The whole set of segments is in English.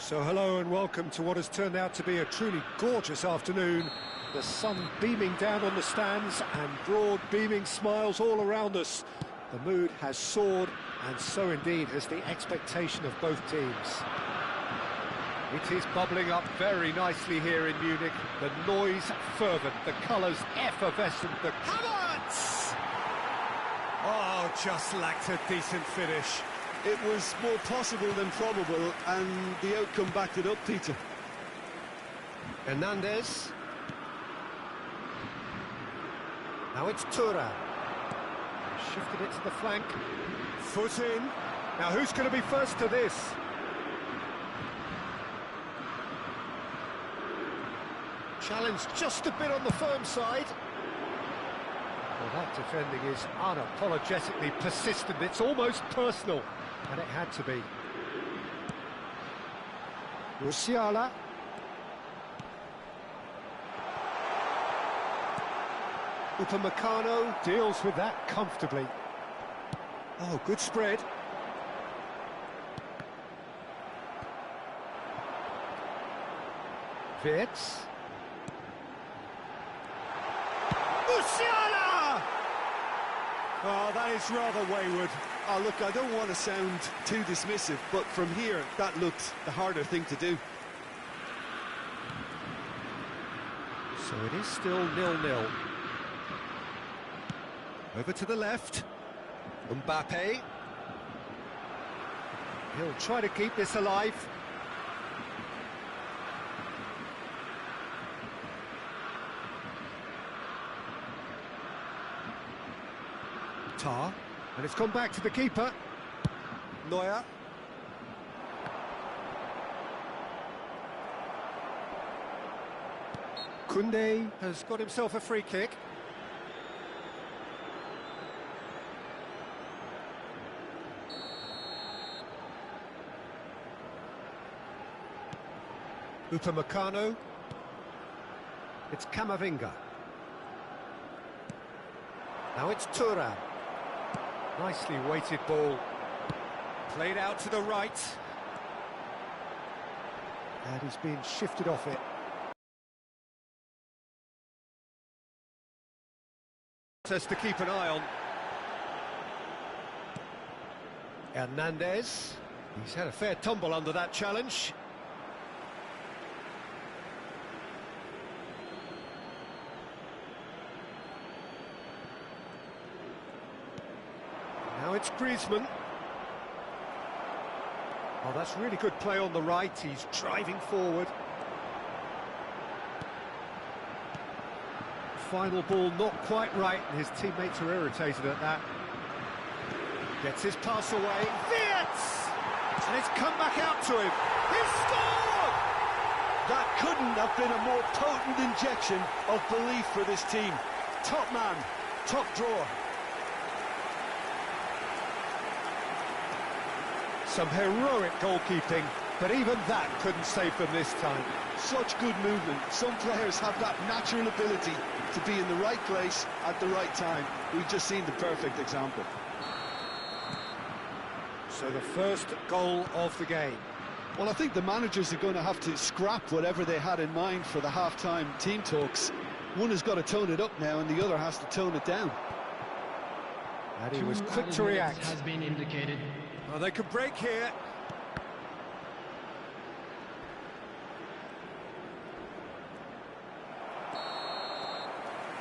So hello and welcome to what has turned out to be a truly gorgeous afternoon. The sun beaming down on the stands and broad beaming smiles all around us. The mood has soared, and so indeed has the expectation of both teams. It is bubbling up very nicely here in Munich. The noise fervent, the colours effervescent, the Havertz! Oh, just lacked a decent finish. It was more possible than probable, and the outcome backed it up, Peter. Hernandez. Now it's Thuram. Shifted it to the flank. Foot in. Now who's going to be first to this? Challenge just a bit on the firm side. Well, that defending is unapologetically persistent. It's almost personal. And it had to be. Musiala. Upamecano deals with that comfortably. Oh, good spread. Wirtz. Musiala! Oh, that is rather wayward. Oh, look, I don't want to sound too dismissive, but from here, that looked the harder thing to do. So it is still 0-0. Over to the left. Mbappe. He'll try to keep this alive. Tar. And it's gone back to the keeper. Neuer. Koundé has got himself a free kick. Upamecano. It's Camavinga. Now it's Thuram. Nicely weighted ball. Played out to the right. And he's been shifted off it. Just to keep an eye on. Hernandez. He's had a fair tumble under that challenge. Now it's Griezmann. Oh, that's really good play on the right. He's driving forward. Final ball not quite right, and his teammates are irritated at that. Gets his pass away. Wirtz! And it's come back out to him. He's scored! That couldn't have been a more potent injection of belief for this team. Top man, top drawer. Some heroic goalkeeping, but even that couldn't save them this time. Such good movement. Some players have that natural ability to be in the right place at the right time. We've just seen the perfect example. So the first goal of the game. Well, I think the managers are going to have to scrap whatever they had in mind for the half-time team talks. One has got to tone it up now, and the other has to tone it down. And he was quick to react. Has been indicated. Oh, they could break here.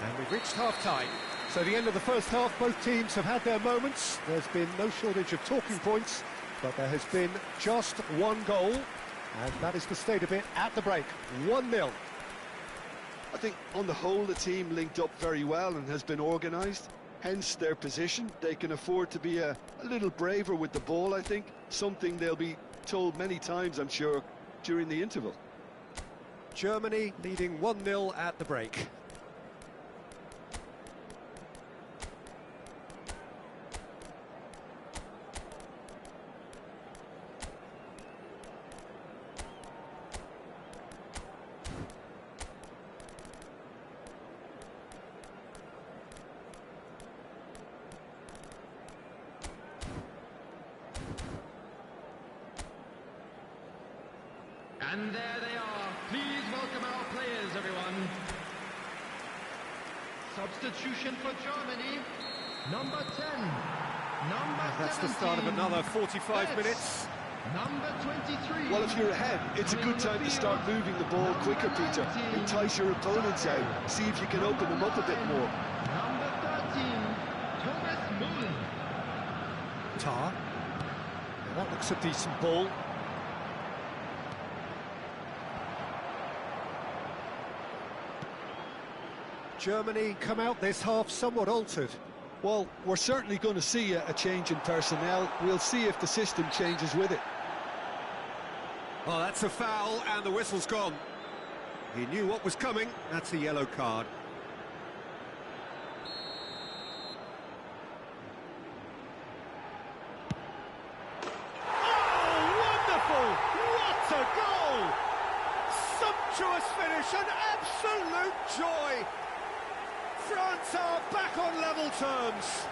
And we've reached half-time. So the end of the first half, both teams have had their moments. There's been no shortage of talking points, but there has been just one goal, and that is the state of it at the break. 1-0. I think on the whole the team linked up very well and has been organised. Hence their position. They can afford to be a little braver with the ball, I think. Something they'll be told many times, I'm sure, during the interval. Germany leading 1-0 at the break. And there they are. Please welcome our players, everyone. Substitution for Germany, number 10. That's the start of another 45 minutes. Number 23. Well, if you're ahead, it's a good time to start moving the ball quicker, Peter. Entice your opponents out. See if you can open them up a bit more. Number 13, Thomas Mullen. Tar. Now that looks a decent ball. Germany come out this half somewhat altered. Well, we're certainly going to see a change in personnel. We'll see if the system changes with it. Oh, that's a foul, and the whistle's gone. He knew what was coming. That's a yellow card. Oh, wonderful! What a goal! Sumptuous finish, an absolute joy! France are back on level terms.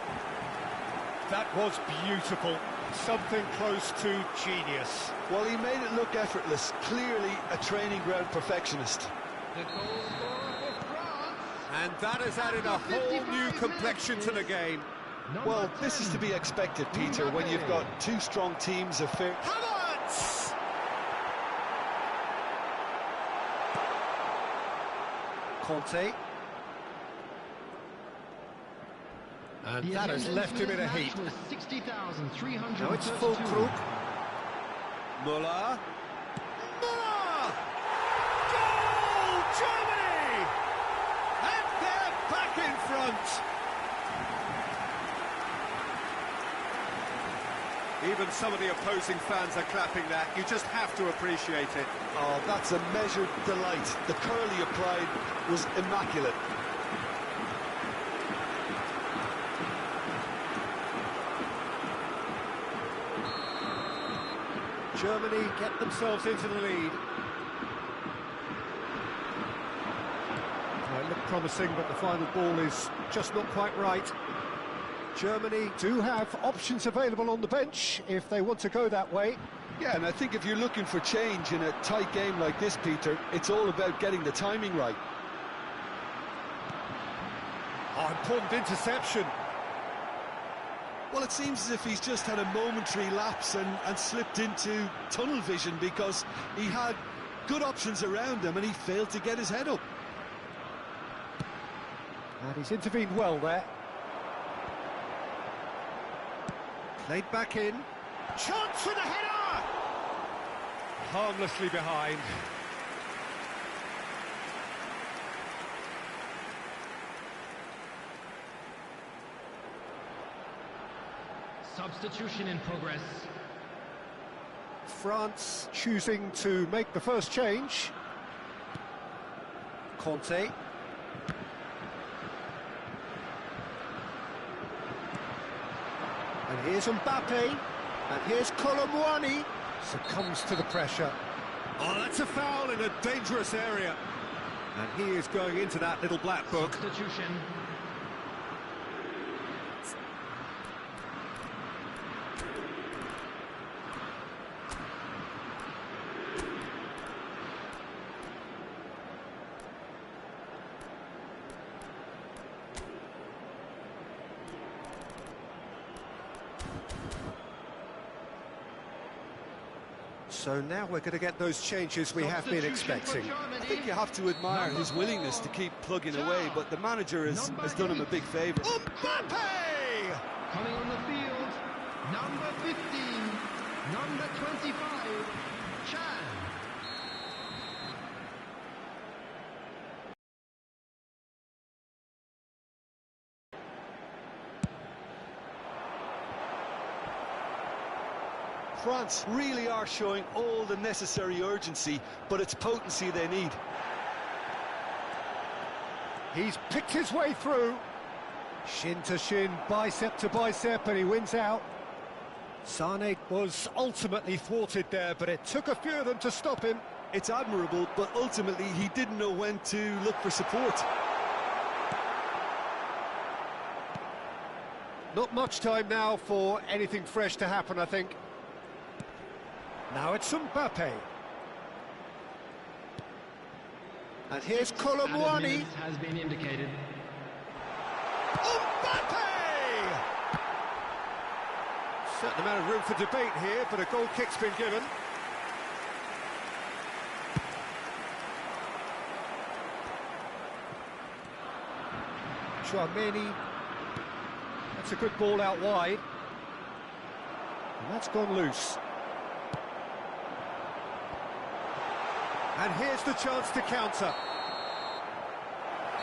That was beautiful. Something close to genius. Well, he made it look effortless. Clearly a training ground perfectionist. The goal scorer for France. And that has added a whole new complexion to the game. Well, this is to be expected, Peter, when you've got two strong teams of fair... Havertz! Conte. And that has left him in a heap. Now it's Fulkrug. Müller. Müller! Goal! Germany! And they're back in front. Even some of the opposing fans are clapping that. You just have to appreciate it. Oh, that's a measured delight. The curl he applied was immaculate. Germany get themselves into the lead. It looked promising, but the final ball is just not quite right. Germany do have options available on the bench if they want to go that way. Yeah, and I think if you're looking for change in a tight game like this, Peter, it's all about getting the timing right. Oh, important interception. Well, it seems as if he's just had a momentary lapse and slipped into tunnel vision because he had good options around him and he failed to get his head up. And he's intervened well there. Played back in. Chance for the header! Harmlessly behind. Substitution in progress. France choosing to make the first change. Conte. And here's Mbappe. And here's Colomwani. Succumbs to the pressure. Oh, that's a foul in a dangerous area. And he is going into that little black book. Substitution. So now we're going to get those changes we have been expecting. I think you have to admire his willingness to keep plugging away, but the manager has done him a big favour. Mbappe! Coming on the field, number 15, number 25, Chan. France really are showing all the necessary urgency, but it's potency they need. He's picked his way through. Shin to shin, bicep to bicep, and he wins out. Sane was ultimately thwarted there, but it took a few of them to stop him. It's admirable, but ultimately he didn't know when to look for support. Not much time now for anything fresh to happen, I think. Now it's Mbappe. And here's Colomwani. Has been indicated. Mbappe! Certain amount of room for debate here, but a goal kick's been given. Tchouaméni. That's a good ball out wide. And that's gone loose. And here's the chance to counter.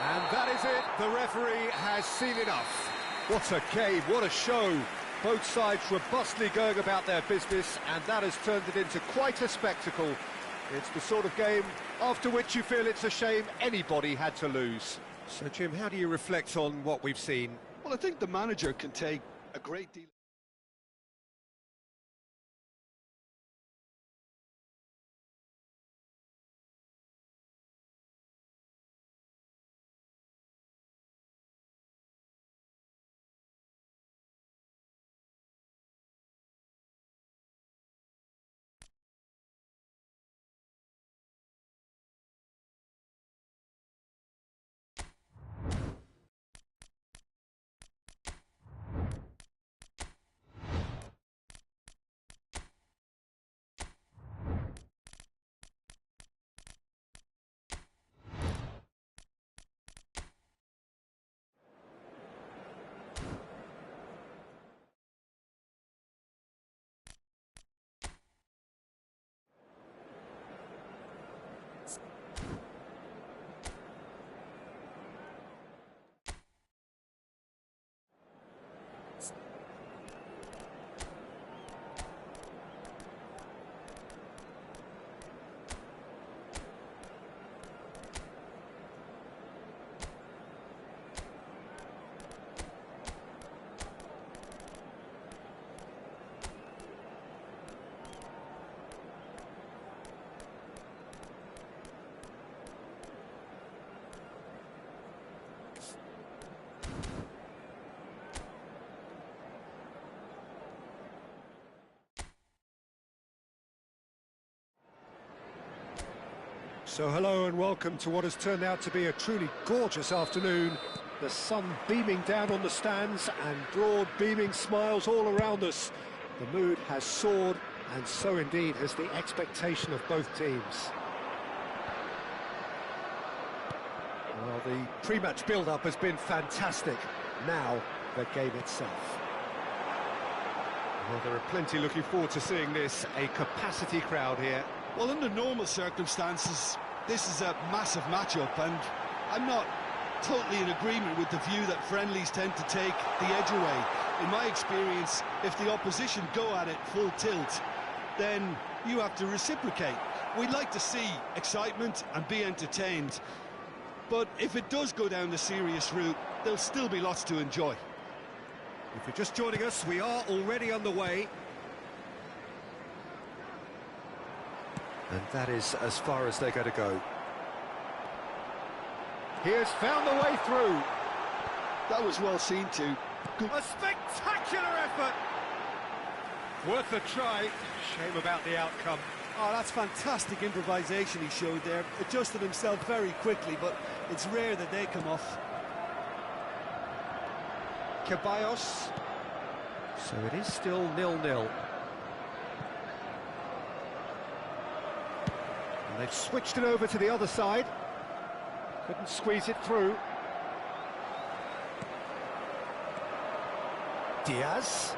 And that is it. The referee has seen enough. What a game, what a show. Both sides robustly going about their business, and that has turned it into quite a spectacle. It's the sort of game after which you feel it's a shame anybody had to lose. So, Jim, how do you reflect on what we've seen? Well, I think the manager can take a great deal. So hello and welcome to what has turned out to be a truly gorgeous afternoon. The sun beaming down on the stands and broad beaming smiles all around us. The mood has soared, and so indeed has the expectation of both teams. Well, the pre-match build-up has been fantastic. Now, the game itself. Well, there are plenty looking forward to seeing this. A capacity crowd here. Well, under normal circumstances, this is a massive matchup, and I'm not totally in agreement with the view that friendlies tend to take the edge away. In my experience, if the opposition go at it full tilt, then you have to reciprocate. We'd like to see excitement and be entertained, but if it does go down the serious route, there'll still be lots to enjoy. If you're just joining us, we are already underway. And that is as far as they're going to go. He has found the way through. That was well seen too. Good. A spectacular effort. Worth a try. Shame about the outcome. Oh, that's fantastic improvisation he showed there. Adjusted himself very quickly, but it's rare that they come off. Ceballos. So it is still 0-0. And they've switched it over to the other side. Couldn't squeeze it through. Diaz.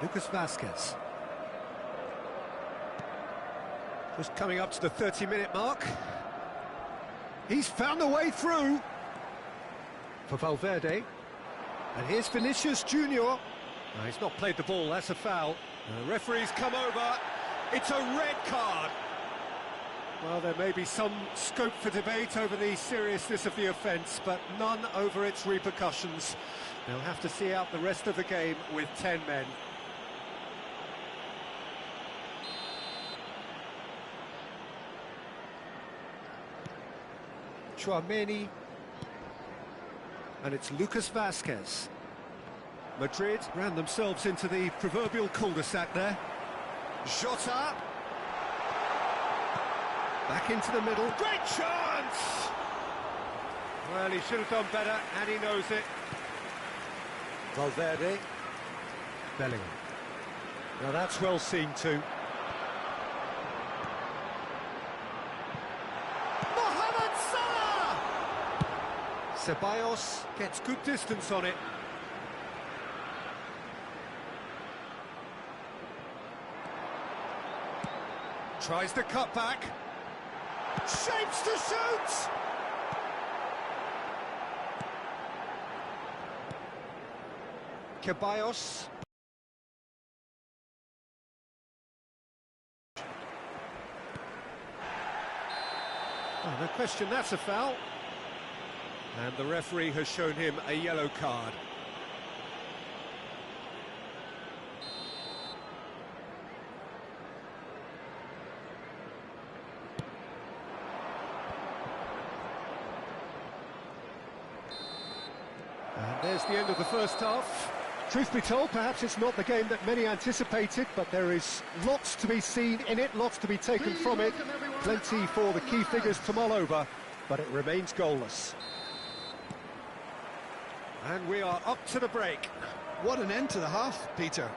Lucas Vazquez. Just coming up to the 30-minute mark. He's found the way through for Valverde. And here's Vinicius Junior. No, he's not played the ball, that's a foul. The referee's come over. It's a red card. Well, there may be some scope for debate over the seriousness of the offence, but none over its repercussions. They'll have to see out the rest of the game with 10 men. Tchouaméni, and it's Lucas Vazquez. Madrid ran themselves into the proverbial cul-de-sac there. Jota. Back into the middle. Great chance! Well, he should have done better, and he knows it. Valverde. Bellingham. Now that's well seen too. Mohamed Salah! Ceballos gets good distance on it. Tries to cut back. Shapes to shoot! Ceballos. Oh, no question, that's a foul. And the referee has shown him a yellow card. And there's the end of the first half. Truth be told, perhaps it's not the game that many anticipated, but there is lots to be seen in it, lots to be taken from it. Plenty for the key figures to mull over, but it remains goalless. And we are up to the break. What an end to the half, Peter.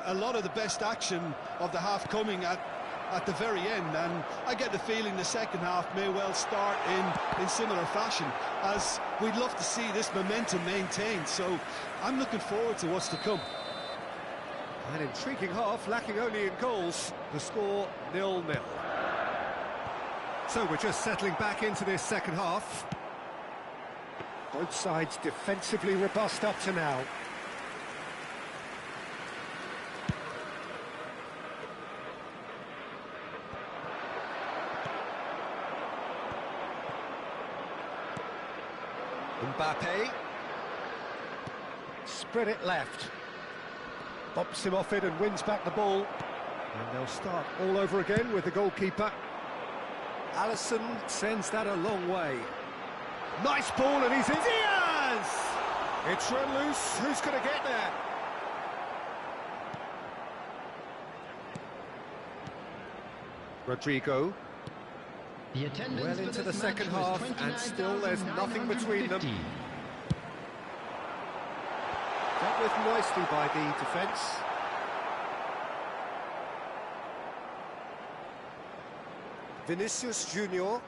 A lot of the best action of the half coming at the very end, and I get the feeling the second half may well start in similar fashion, as we'd love to see this momentum maintained, so I'm looking forward to what's to come. An intriguing half, lacking only in goals. The score 0-0. So we're just settling back into this second half. Both sides defensively robust up to now. Mbappe. Spread it left. Bumps him off it and wins back the ball. And they'll start all over again with the goalkeeper. Alisson sends that a long way. Nice ball, and he's in. Diaz! It's run loose. Who's going to get there? Rodrigo. Well into the second half, and still there's nothing between them. Dealt with nicely by the defence. Vinicius Junior.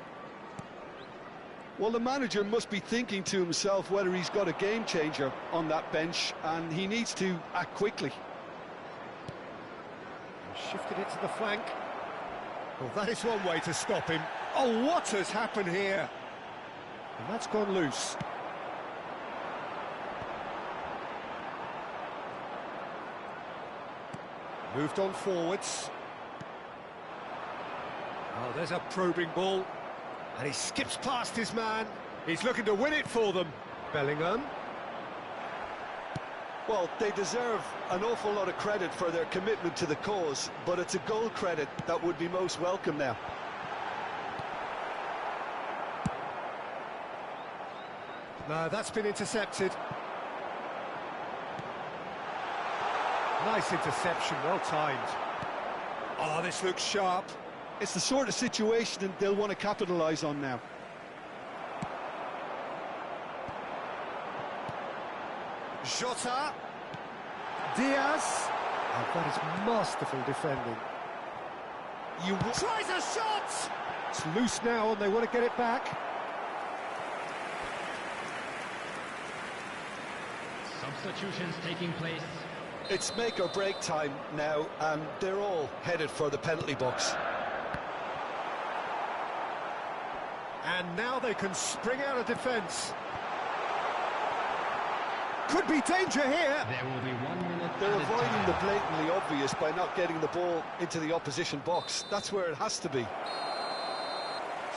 Well, the manager must be thinking to himself whether he's got a game changer on that bench, and he needs to act quickly. Shifted it to the flank. Well, that is one way to stop him. Oh, what has happened here? And that's gone loose. Moved on forwards. Oh, there's a probing ball. And he skips past his man. He's looking to win it for them. Bellingham. Well, they deserve an awful lot of credit for their commitment to the cause, but it's a goal credit that would be most welcome now. No, that's been intercepted. Nice interception, well timed. Oh, this looks sharp. It's the sort of situation that they'll want to capitalise on now. Jota. Diaz. Oh, that is masterful defending. Tries a shot! It's loose now and they want to get it back. Substitutions taking place. It's make or break time now, and they're all headed for the penalty box. And now they can spring out of defence. Could be danger here. There will be 1 minute. They're avoiding the blatantly obvious by not getting the ball into the opposition box. That's where it has to be.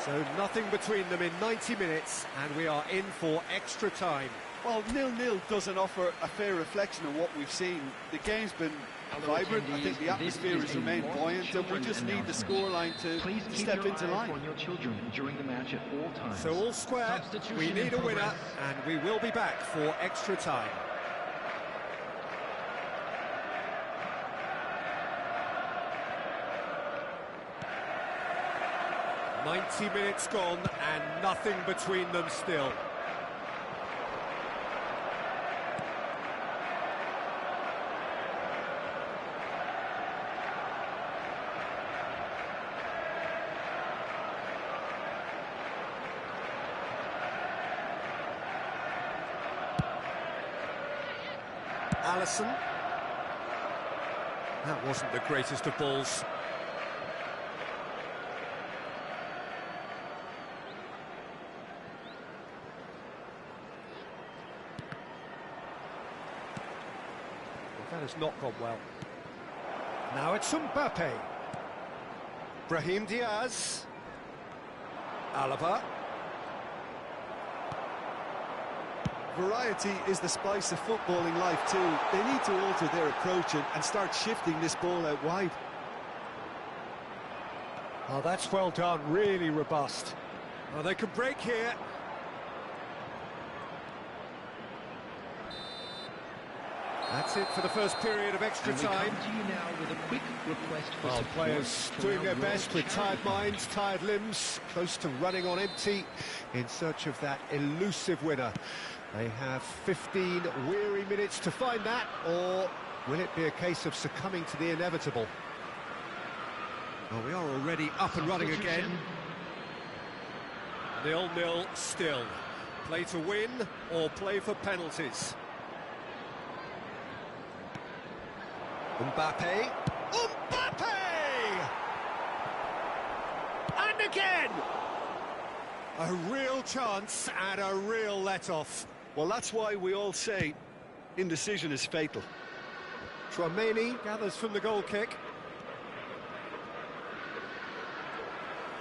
So nothing between them in 90 minutes, and we are in for extra time. Well, 0-0 doesn't offer a fair reflection of what we've seen. The game's been vibrant. I think the atmosphere has remained buoyant, and we just need the scoreline to step into line. On your children during the match at all times. So all square, we need a winner, and we will be back for extra time. 90 minutes gone and nothing between them still. Allison. That wasn't the greatest of balls. That has not gone well. Now it's Mbappe. Brahim Diaz. Alaba. Variety is the spice of footballing life too. They need to alter their approach and start shifting this ball out wide. Oh, that's well done, really robust. Oh, they can break here. That's it for the first period of extra And we time. come to you now with a quick request for Well, support players from doing our their Royal best with tired Charity. minds, tired limbs, close to running on empty, in search of that elusive winner. They have 15 weary minutes to find that, or will it be a case of succumbing to the inevitable? Well, we are already up and running again. 0-0 still. Play to win or play for penalties. Mbappe. Mbappe! And again! A real chance and a real let-off. Well, that's why we all say indecision is fatal. Tchouaméni gathers from the goal kick.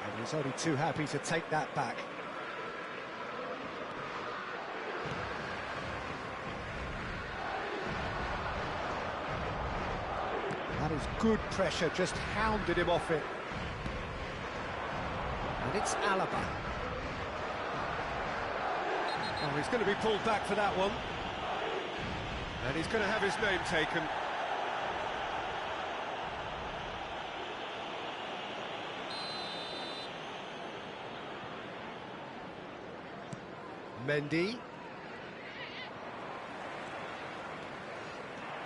And he's only too happy to take that back. That is good pressure, just hounded him off it. And it's Alaba. Oh, he's going to be pulled back for that one. And he's going to have his name taken. Mendy.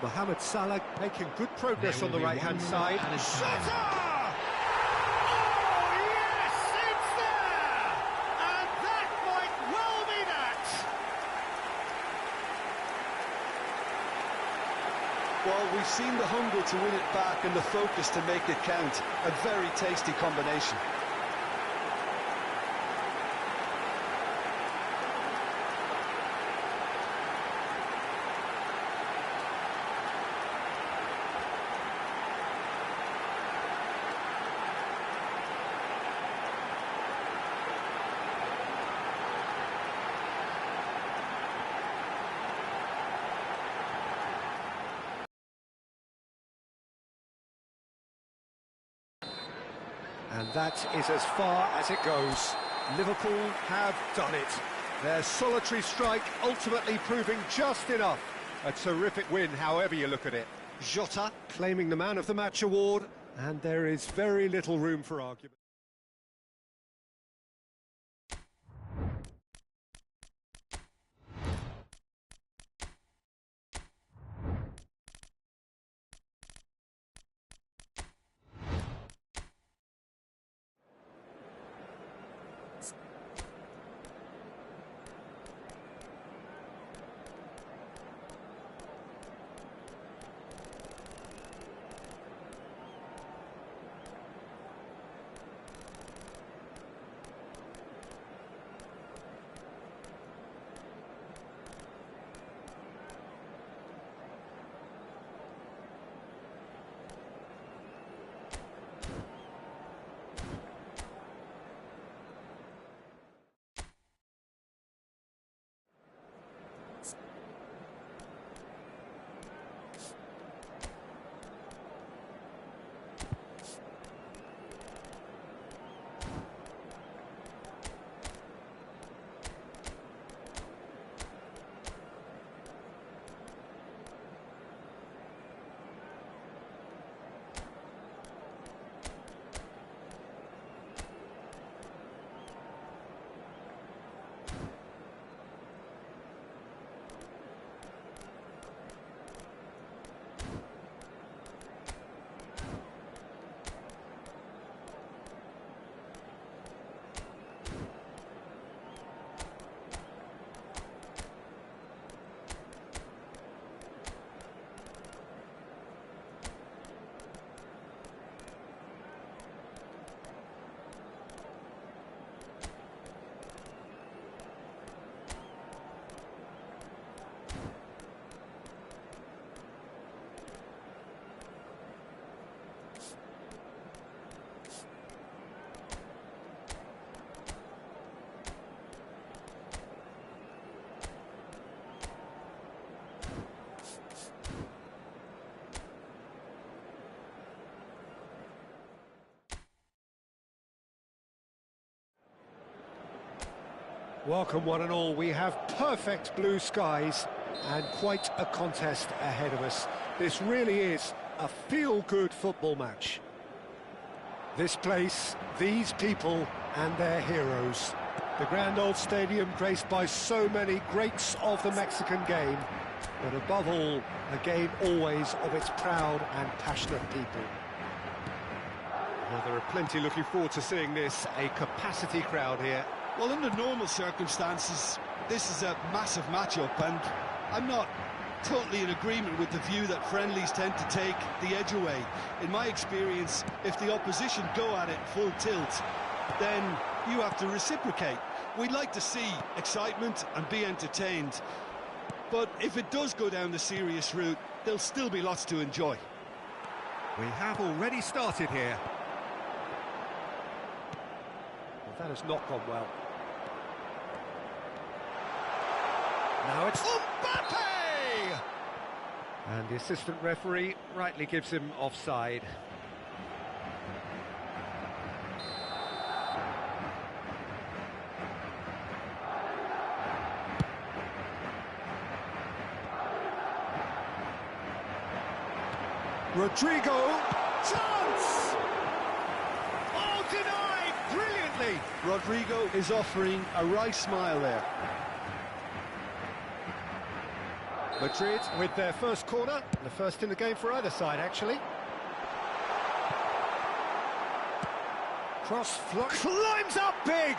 Mohamed Salah making good progress There on the will be right-hand one side. added Shot! time. Oh, yes, it's there! And that might well be that! Well, we've seen the hunger to win it back and the focus to make it count. A very tasty combination. And that is as far as it goes. Liverpool have done it. Their solitary strike ultimately proving just enough. A terrific win, however you look at it. Jota claiming the Man of the Match award, and there is very little room for argument. Welcome one and all. We have perfect blue skies and quite a contest ahead of us. This really is a feel-good football match. This place, these people and their heroes. The grand old stadium graced by so many greats of the Mexican game, but above all, a game always of its proud and passionate people. Well, there are plenty looking forward to seeing this, a capacity crowd here. Well, under normal circumstances, this is a massive matchup, and I'm not totally in agreement with the view that friendlies tend to take the edge away. In my experience, if the opposition go at it full tilt, then you have to reciprocate. We'd like to see excitement and be entertained, but if it does go down the serious route, there'll still be lots to enjoy. We have already started here. Well, that has not gone well. Now it's Mbappe! And the assistant referee rightly gives him offside. Rodrigo, chance! Oh, denied brilliantly! Rodrigo is offering a wry smile there. Madrid with their first corner, the first in the game for either side, actually. Cross climbs up big!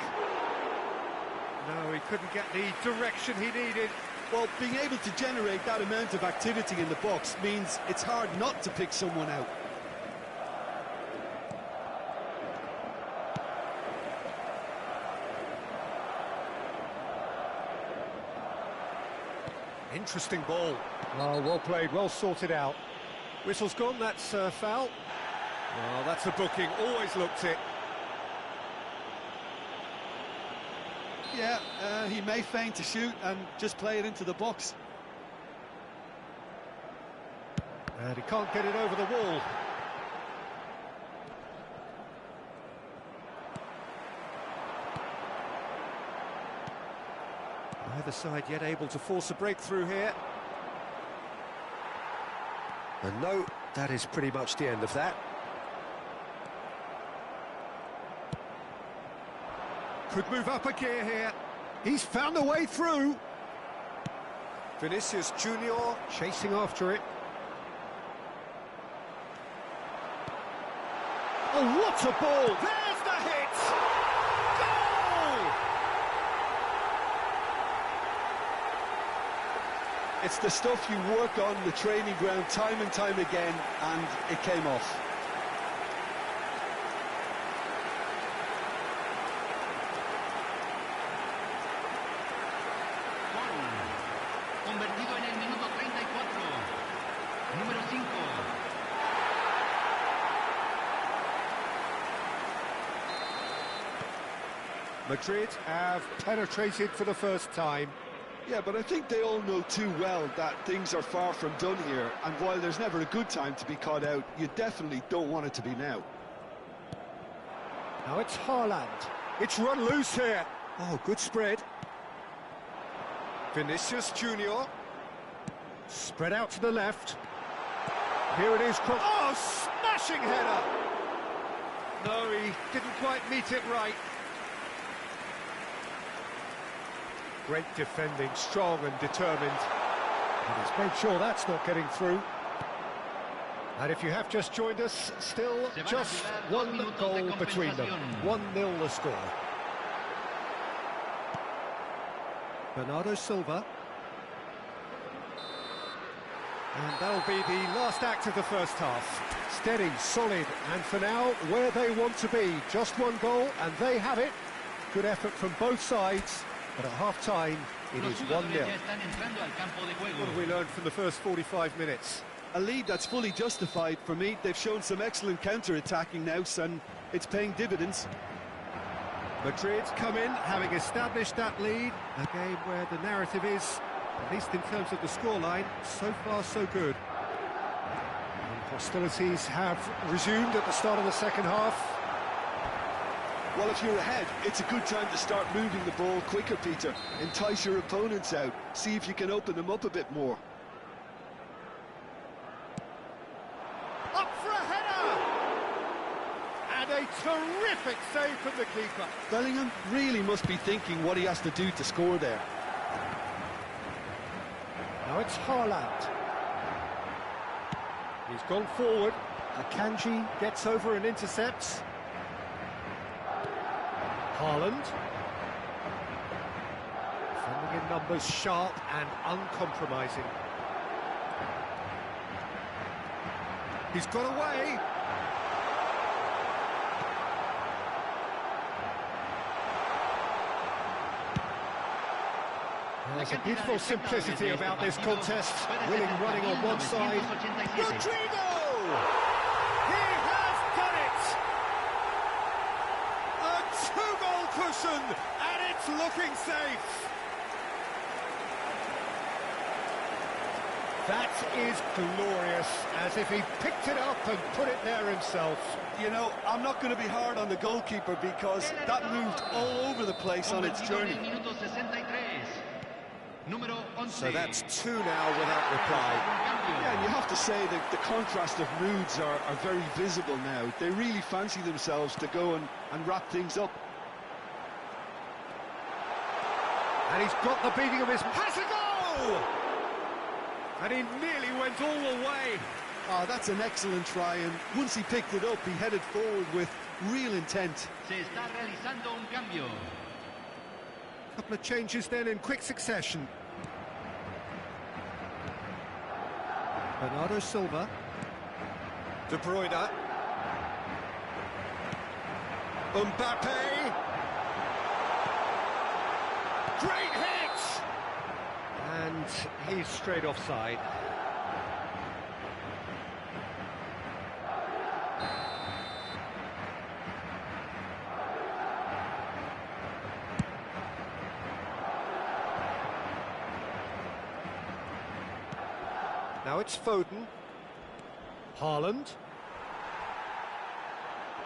No, he couldn't get the direction he needed. Well, being able to generate that amount of activity in the box means it's hard not to pick someone out. Interesting ball. Oh, well played, well sorted out. Whistle's gone, that's a foul. Well, that's a booking, always looked it. Yeah, he may feign to shoot and just play it into the box. And he can't get it over the wall. Either side yet able to force a breakthrough here. And no, that is pretty much the end of that. Could move up a gear here. He's found a way through. Vinicius Junior chasing after it. Oh, what a ball! There's the hit! Goal! It's the stuff you work on the training ground time and time again, and it came off. Convertido en el minuto 34. Número 5. Madrid have penetrated for the first time. Yeah, but I think they all know too well that things are far from done here, and while there's never a good time to be caught out, you definitely don't want it to be now. Now it's Haaland. It's run loose here. Oh, good spread. Vinicius Junior. Spread out to the left. Here it is. Oh, smashing header! No, he didn't quite meet it right. Great defending, strong and determined. And he's made sure that's not getting through. And if you have just joined us, still just one goal between them. 1-0 the score. Bernardo Silva. And that'll be the last act of the first half. Steady, solid, and for now, where they want to be. Just one goal, and they have it. Good effort from both sides, but at half-time, it is 1-0. What have we learned from the first 45 minutes? A lead that's fully justified for me. They've shown some excellent counter-attacking now, and it's paying dividends. Madrid come in, having established that lead. A game where the narrative is, at least in terms of the scoreline, so far so good. And hostilities have resumed at the start of the second half. Well, if you're ahead, it's a good time to start moving the ball quicker, Peter. Entice your opponents out. See if you can open them up a bit more. Up for a header! And a terrific save from the keeper. Bellingham really must be thinking what he has to do to score there. Now it's Haaland. He's gone forward. Akanji gets over and intercepts. Haaland. Defending in numbers, sharp and uncompromising. He's got away. There's a beautiful simplicity about this contest. Willing running on one side. Rodrigo! He has done it! A two-goal cushion, and it's looking safe. That is glorious, as if he picked it up and put it there himself. You know, I'm not going to be hard on the goalkeeper because that moved all over the place on its journey. So that's 2 now without reply. Yeah, and you have to say that the contrast of moods are very visible now. They really fancy themselves to go and wrap things up. And he's got the beating of his... Has a goal! And he nearly went all the way. Oh, that's an excellent try, and once he picked it up, he headed forward with real intent. Couple of changes then in quick succession. Bernardo Silva. De Bruyne. Mbappe. Great hit! And he's straight offside. Now it's Foden. Haaland.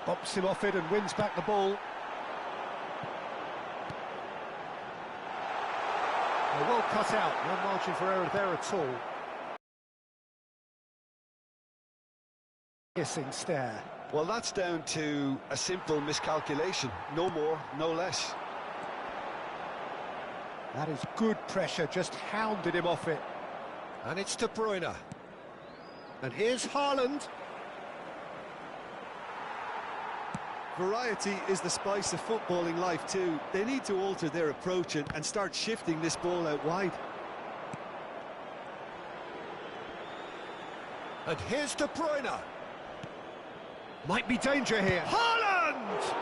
Bops him off it and wins back the ball. Well cut out, no margin for error there at all. Hissing stare. Well, that's down to a simple miscalculation. No more, no less. That is good pressure, just hounded him off it. And it's De Bruyne. And here's Haaland. Variety is the spice of footballing life too. They need to alter their approach and start shifting this ball out wide. And here's De Bruyne. Might be danger here. Haaland!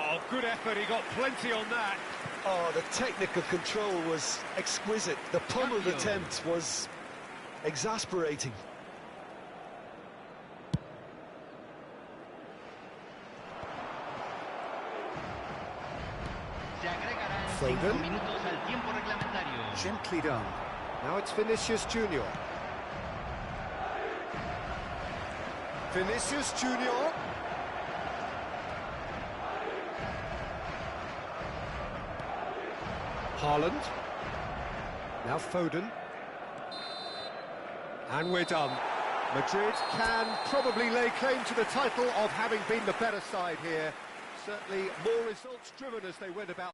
Oh, good effort, he got plenty on that. Oh, the technical control was exquisite. The pummeled attempt was exasperating. Foden. Gently done. Now it's Vinicius Junior. Vinicius Junior. Haaland. Now Foden. And we're done. Madrid can probably lay claim to the title of having been the better side here. Certainly more results driven as they went about.